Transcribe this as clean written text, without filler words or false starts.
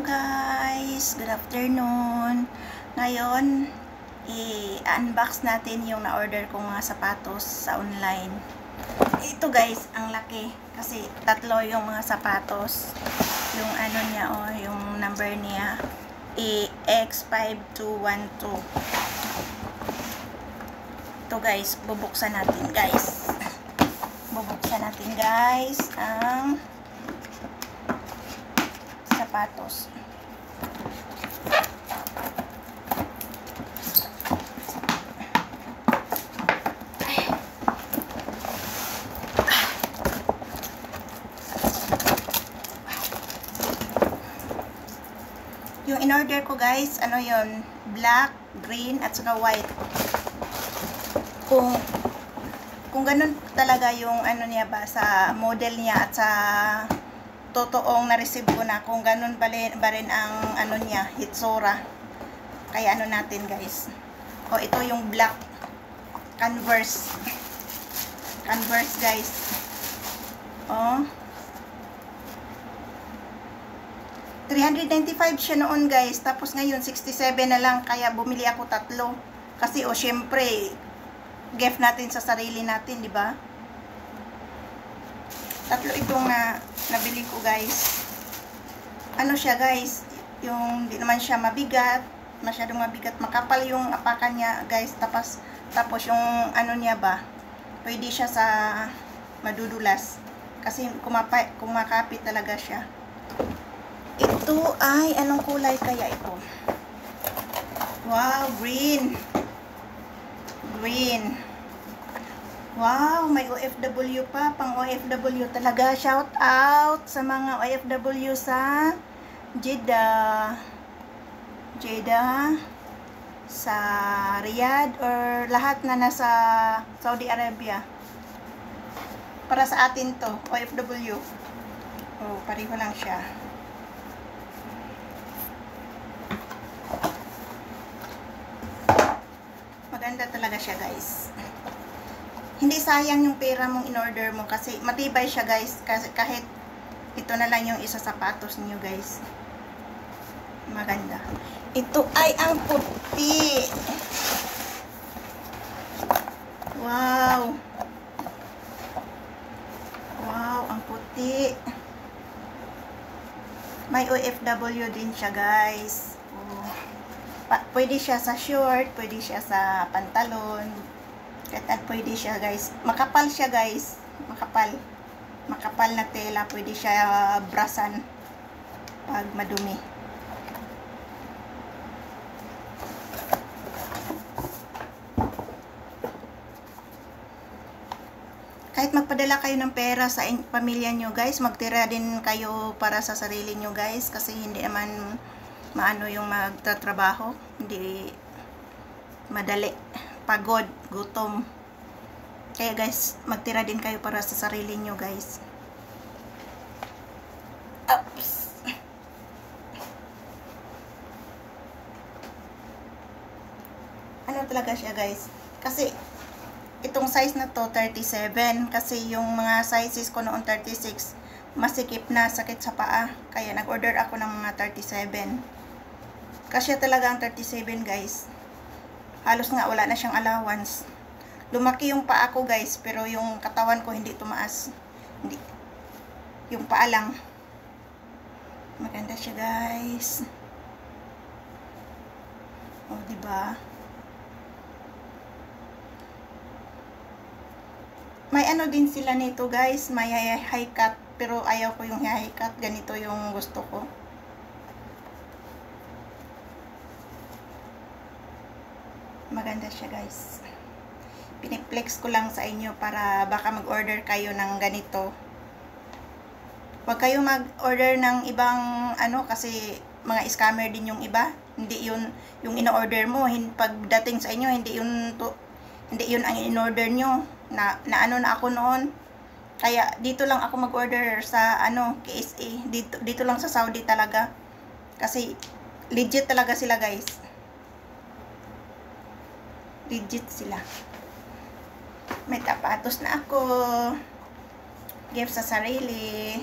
guys, good afternoon. Ngayon, i-unbox natin yung na-order kong mga sapatos sa online. Ito guys, ang laki kasi tatlo yung mga sapatos. Yung ano niya, yung number niya EX5212. Ito guys, bubuksan natin guys. Bubuksan natin guys ang sapatos. Yung in-order ko guys, ano yon, black, green, at saka white. Kung ganun talaga yung ano niya ba, sa model niya at sa totoong na-receive ko na, kung ganun ba rin ang ano niya, hitsura. Kaya ano natin guys. Ito yung black Converse. Converse guys. 395 siya noon guys. Tapos ngayon 67 na lang. Kaya bumili ako tatlo. Kasi syempre gift natin sa sarili natin, di ba? Tatlo itong nabili ko guys. Ano siya guys, yung di naman siya mabigat, masyadong mabigat, makapal yung apakan niya guys. Tapos yung ano niya ba, pwede siya sa madudulas kasi kumakapit talaga siya. Ito ay anong kulay kaya ito? Wow, green. Green. Wow, may OFW pa. Pang OFW talaga. Shout out sa mga OFW sa Jeddah. Sa Riyadh or lahat na nasa Saudi Arabia. Para sa atin to, OFW. Pareho lang siya. Maganda talaga siya guys. Hindi sayang yung pera mong in-order mo kasi matibay siya guys. Kasi kahit ito na lang yung isa sapatos niyo guys. Maganda. Ito ay ang puti. Wow. Wow, ang puti. May OFW din siya guys. Pwede siya sa short, pwede siya sa pantalon. At pwede siya guys, makapal siya guys, makapal na tela, pwede siya brasan pag madumi. Kahit magpadala kayo ng pera sa pamilya nyo guys, magtira din kayo para sa sarili nyo guys, kasi hindi naman maano yung magtatrabaho, hindi madali, pagod, gutom. Kaya guys, magtira din kayo para sa sarili nyo guys. Oops. Ano talaga siya guys, kasi itong size na to 37, kasi yung mga sizes ko noon 36, masikip na, sakit sa paa, kaya nag-order ako ng mga 37. Kasi talaga ang 37 guys. Halos nga wala na siyang allowance. Lumaki yung paa ko guys, pero yung katawan ko hindi tumaas. Hindi. Yung paa lang. Maganda siya guys. Diba? May ano din sila nito guys, may high cut, pero ayaw ko yung high cut, ganito yung gusto ko. Maganda siya guys. Piniplex ko lang sa inyo para baka mag-order kayo ng ganito. Huwag kayo mag-order ng ibang ano, kasi mga scammer din yung iba. Hindi yun yung in-order mo, pagdating sa inyo hindi yun ang in-order nyo. Na ano na ako noon. Kaya dito lang ako mag-order sa KSA. Dito lang sa Saudi talaga. Kasi legit talaga sila guys. Legit sila. May tapatos na ako. Gift sa sarili.